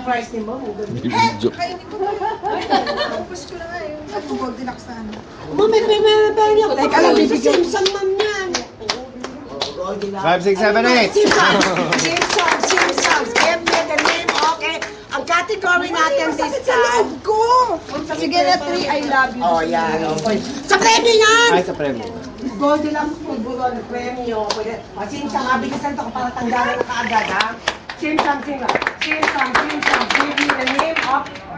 Price ni mo, Kainin ko na. Focus ko na nga yung Goldilocks na ano. Mami, may niyo. Teka lang, bibigyan Simpson man yan. 5, 6, 7, 8. Simpsons. Give me the name, okay? Ang category natin this time. Go! Sige na 3, I love you. Oh, yan. Okay. Sa premyo yan! Ay, sa premyo. Goldilocks Pulburon, premyo. Simpsons, mabilisan to para tanggalan na kaagad, ha? Simpsons.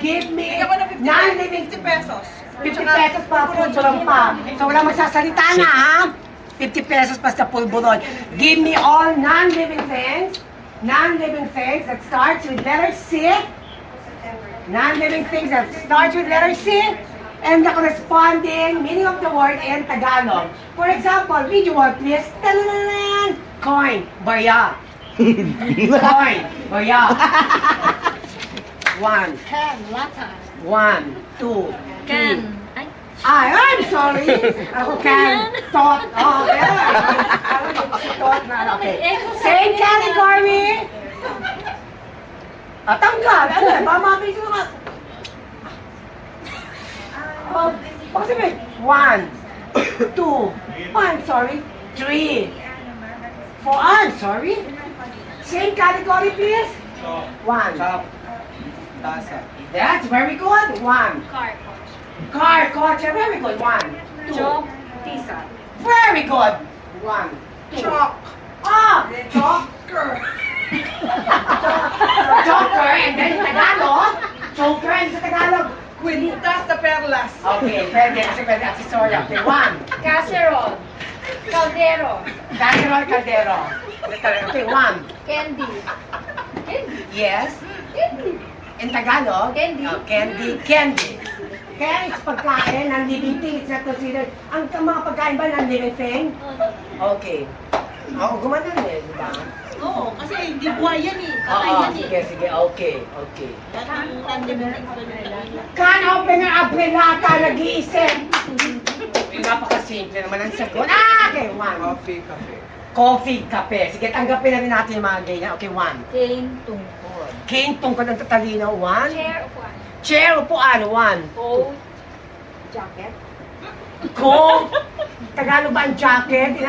Give me non-living 50 pesos. 50 pesos pa, pulburon pa. So wala magsasalita na, ha? 50 pesos pa sa pulburon. Give me all non-living things. Non-living things that starts with letter C. Non-living things that starts with letter C. And the corresponding meaning of the word in Tagalog. For example, video word please. Ta-da-da-da! Coin. Barya. Coin. Barya. 1. Ken, lata. 1, 2, 3. Can. I'm sorry. Ako can. Thought. Oh, yeah. Thought na. Okay. Same category. Tanggal. Ano eh? Mamami ko naman. Bakit sabihin? 1, 2. I'm sorry. 3. 4. I'm sorry. Same category, please. 1. Tasa. That's very good. 1. Car. Car, very good. 1, 2. Joke. Tisa. Very good. 1, 2. Chalk. Joker. Joker, and then Tagalog. Joker, and sa Tagalog. Quintas de Perlas. Okay, pwede. Kasi pwede accessory. Okay, 1. Casserole. Caldero. Caldero. Okay, 1. Candy. Yes. Candy. In Tagalog? Candy. Oh, candy. Kaya it's pagkain, non-living thing. It's not considered. Ang mga pagkain ba non-living thing? Okay. Oo, gumanon eh, di ba? Oo, kasi hindi buhay yan eh. Oo, sige. Okay. Can opener abrilata, nag-iisip. Napakasimple naman ang sagot. Okay, 1. Coffee, kape. Sige, tanggapin na rin natin yung mga ganyan. Okay, 1. Cane. Tungkol. Cane, tungkol ng tatalino. 1. Chair. Upuan. Chair, upuan. 1. Coat. Jacket. Coat. Tagalog ba ang jacket?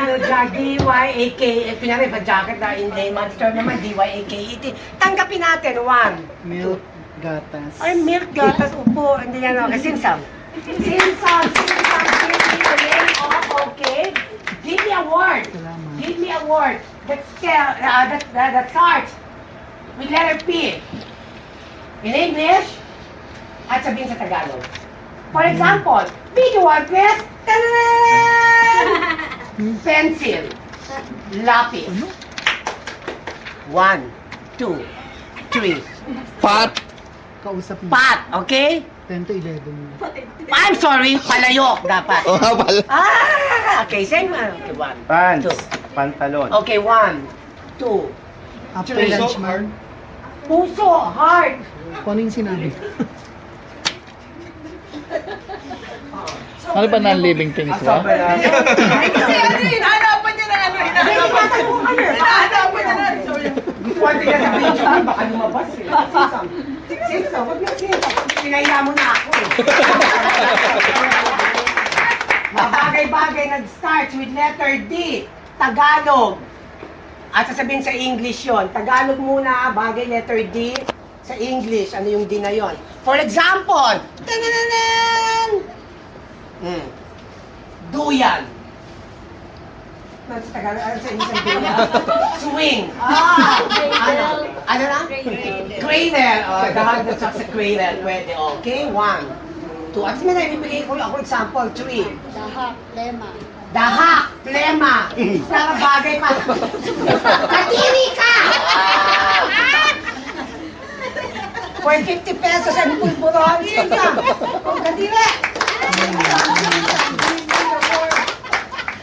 D-Y-A-K. Kunyari ba jacket na in layman's term naman, D-Y-A-K-E-T. Tanggapin natin. 1. Milk, gatas. Ay, milk, gatas, upo. Hindi yan. Okay, Simpson. Give me the name of, okay? Give me a word. Salamat. Give me a word that starts with letter P. In English, at sabihin sa Tagalog. For example, video word please. Ta-da-da! Pencil. Lapis. 1, 2, 3. Pot! Kausap mo. Pat, okay? 10 to 11. I'm sorry, palayok dapat. Oo nga pala. Okay, same. Okay, 1, Pants. 2. Pantalon. Okay, 1, 2. After Puso. lunch, man. Puso, heart. Kung ano yung sinabi? Ano ba non-living things ba? Kasi ano, hinahanapan niya na ano, hinahanapan niya na. Pwede ka sa video, baka lumabas eh. Simpson, wag na Simpson. Pinaya mo na ako eh. Mga bagay-bagay nag-start with letter D. Tagalog. At sasabihin sa English yon. Tagalog muna, bagay letter D. Sa English, ano yung D na yon? For example, tanananan! Duyan. Ano sa Tagalog? Ano sa English ang duyan? Swing. Ano na? Cradle. Dahil sa cradle. Pwede. Okay, 1, 2. At may naibibigay ko ako example. 3. Dahak. Lema. Dahak. Plema. Para bagay pa. Katiri ka! For 50 pesos ang pulburon. Simpson. Oh, katiri.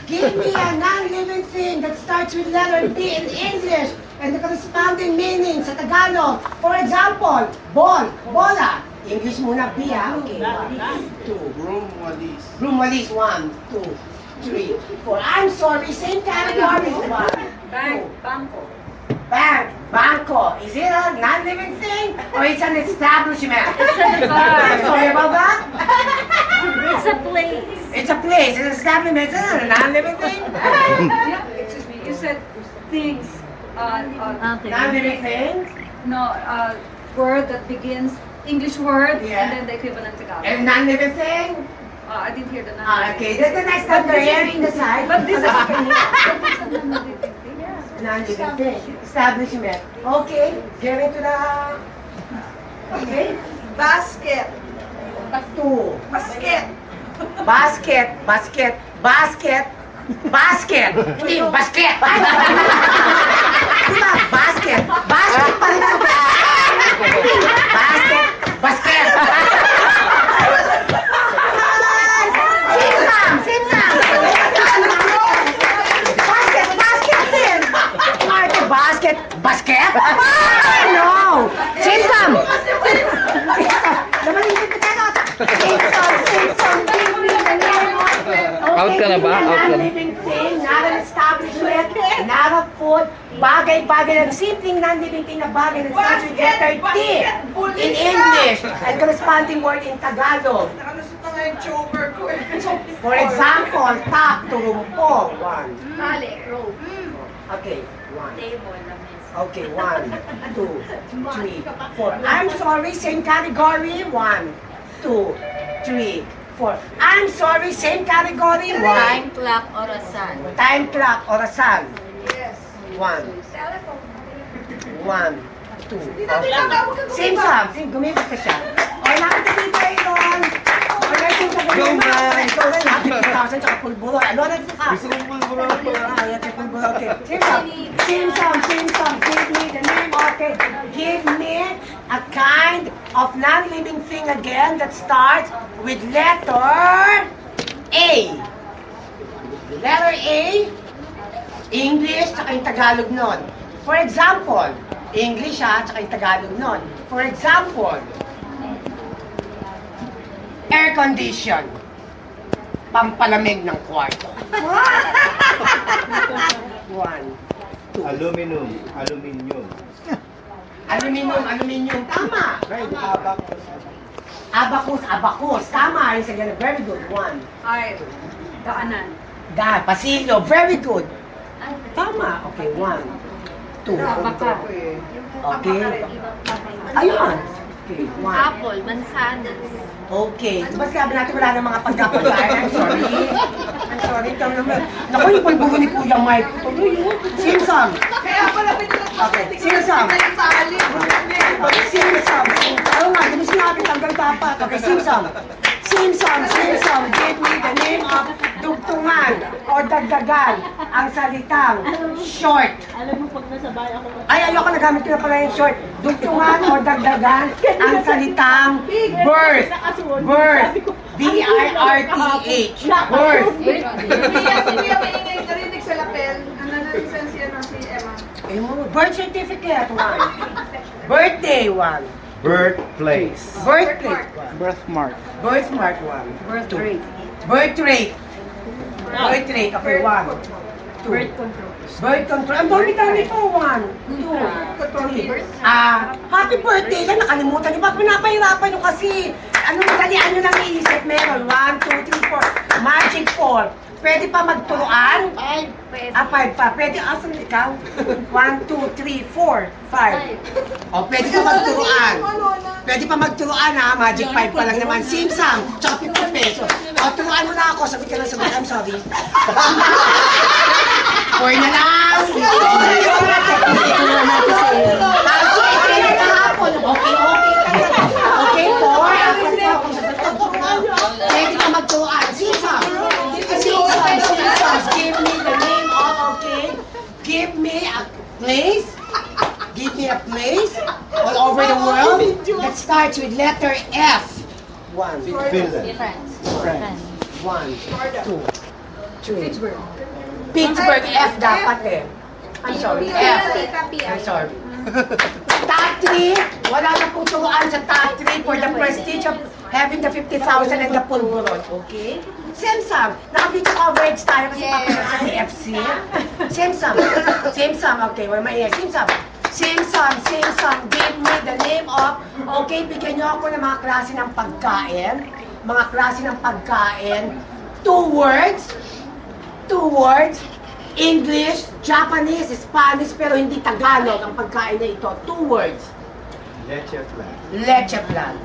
Give me a non-living thing that starts with letter D in English and the corresponding meaning sa Tagalog. For example, ball, bola. English muna, B ha. Okay, 1, 2. Broom walis. Broom walis, 1, 2, 3, 4. I'm sorry, same category. 1, Bank. 2. Bangko. Bank, banko. Is it a non-living thing? Or it's an establishment? It's a bar. Sorry about that? It's a place. It's a place, it's an establishment, it's a non-living thing. Excuse me, you said things, Okay. Non-living thing? no, word that begins, English word, Yeah. and then the equivalent Tagalog. And non-living thing? I didn't hear the number. Okay, that's the next one, there in the side. But this is Non-living thing, establishment. Okay, get into the... Okay? basket. Two. Basket. Basket, basket, basket, basket. Hindi, basket. Diba, basket. Basket pa rin ang basket, basket. Simsam, simsam. Basket, basket din. Arte, basket, basket? No. Simsam. Naman yung pagkakot. Simsam, simsam, give me the name of... Out ka na ba? Out ka na. Non-living thing, not an establishment, not a food, bagay-bagay na simpleng non-living thing na bagay na starts with letter T in English and corresponding word in Tagalog. Nakalusot na nga yung choker ko eh. For example, tap, turumpo. One. Mali. Rope. Okay, one. Table. Lamesa. Okay, 1, 2, 3, 4. I'm sorry, same category. 1, 2, 3, 4. I'm sorry, same category. 1. Time clock or a sun. Time clock, orasan. Yes. 1, 1, 2. Same sum. Same, gumimik ka siya. O, nakatipid kayo doon. O, natin sa Go, man. Ikaw na, happy 2,000 tsaka pulbulo. Ano na ito ka? Gusto kong pulbulo. Ayan, yung pulbulo. Okay. Same sum. Same sum, same sum. Give me the name. Okay. Give me a kind of non-living thing again that starts with letter A. Letter A, English, tsaka yung Tagalog nun. For example, English ha, tsaka yung Tagalog nun. For example, air condition. Pampalamig ng kwarto. 1, 2. Aluminum. Aluminium. Aluminium, aluminium. Tama. Very good. Abacus, abacus. Tama. Yung sa ganun. Very good. 1. Ay, daanan. Pasilyo. Very good. Tama. Okay. 1, 2. Baka. Okay. Ayun. Okay. 1. Apple. Mansanas. Okay. Diba sabi natin wala ng mga pagkapagkain? I'm sorry. I'm sorry. Ikaw naman. Naku, yung pulbuho ni Kuya Mike. Tuloy yun. Simsam. Kaya pala pinilang Okay. Simsam. Simsam. Ayaw nga, hindi mo sinabi tanggal dapat. Okay, simsam. Simsam, simsam. Give me the name of dugtungan o dagdagan ang salitang short. Alam mo, pag nasa bahay ako, Ay, ayoko nagamit ko na pala yung short. Dugtungan o dagdagan ang salitang birth. Birth. B-I-R-T-H. Birth. Kuya, maingay narinig sa lapel. Ano na lisensiya ng si Emma? Eh, mo, birth certificate, 1. Birthday, 1. Birthplace. Birthplace, 1. Birthmark. Birthmark, 1. Birth rate. Birth rate. Birth rate, okay, 1. 2. birth control. Birth control. Ang dami-dami po, 1, 2, 3. Happy birthday lang, nakalimutan niyo. Ba't pinapahirapan niyo kasi? Ano madalian niyo lang iisip? Meron, 1, 2, 3, 4. Magic 4. Pwede pa magturuan? 5 pa. Pwede, asan ikaw? 1, 2, 3, 4, 5. O, pwede pa magturuan. Pwede pa magturuan ha, Magic 5 pa lang naman. Simsam, tsaka 50 pesos. O, turuan mo na ako, sabi ka lang sabi, I'm sorry. 4 na lang. Okay, okay. Okay, 4. Pwede ka magturuan. Simsam. Simsam, give me the name of, okay? Give me a place. Give me a place all over the world that starts with letter F. 1, Finland. France. 1, 2, 3. Pittsburgh, F dapat eh. I'm sorry, F. I'm sorry. Top 3, wala na pong turuan sa top 3 for the prestige of having the 50,000 and the pulburon, okay? Simsam, nakabito coverage tayo kasi papasok sa KFC. Simsam, okay, wala maingay. Simsam, Simpson, give me the name of, okay, bigyan niyo ako ng mga klase ng pagkain. Mga klase ng pagkain. 2 words. English, Japanese, Spanish, pero hindi Tagalog ang pagkain na ito. 2 words. Leche flan. Leche flan.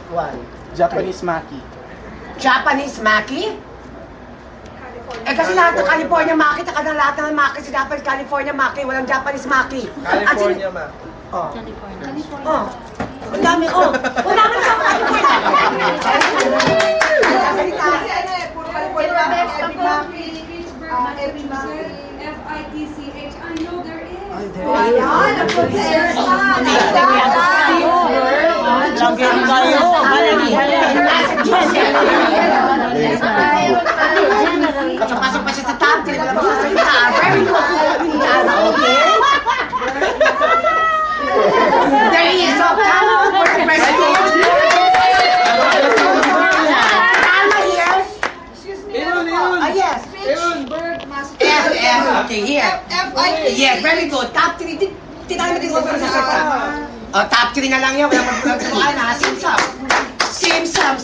1. Japanese maki. Japanese maki? Eh kasi lahat ng California maki, taka ng lahat ng maki, si dapat California maki, walang Japanese maki. California ma. Oh. California. Oh. Ang dami, oh. Wala naman sa California. Kasi ano eh, puro California, every Maki, every Maki. F-I-T-C-H. I know there is. Ayan, ang protesta. Langgam kayo. Pasok pa siya sa top 10, wala masasalita. Very good. Okay? There he is. So, come on for the president. Tama here. Excuse me, ano po? Ah, yes. Fitchburg, Massachusetts. F. Okay, here. F-I-T. Yes, very good. Top 3. Tinanong natin kung ano sa top 3 na lang yun. Wala magpapagawa na. Simpson.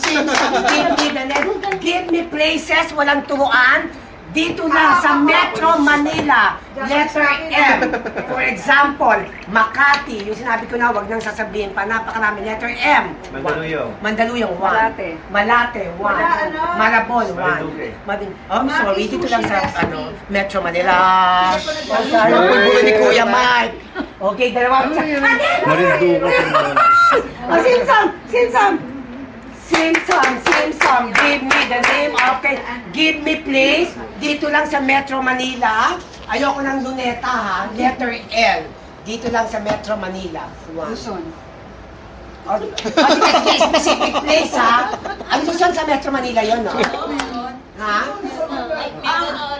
Give me places, walang turuan. Dito lang sa Metro Manila. Letter M. For example, Makati. Yung sinabi ko na, wag nang sasabihin pa. Napakarami. Letter M. Mandaluyong 1. Malate 1. Wala, ano? Malabon 1. Oh, sorry. Dito lang sa Metro Manila. Ang pulbulo ni Kuya Mike. Okay, dalawa. Marinduque ko naman. Oh, Simpson, give me the name. Okay, give me place. Dito lang sa Metro Manila. Ayoko ng luneta ha. Letter L. Dito lang sa Metro Manila. Luzon. Oh, sige, specific place ha. Ang Luzon sa Metro Manila yon, no? Ha?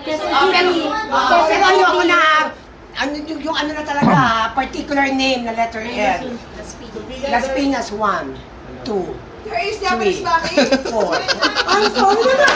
Pero ayoko na, yung ano na talaga, particular name na letter L. Las Piñas 1, 2, There is Japanese Maki. 4. Ang sorry na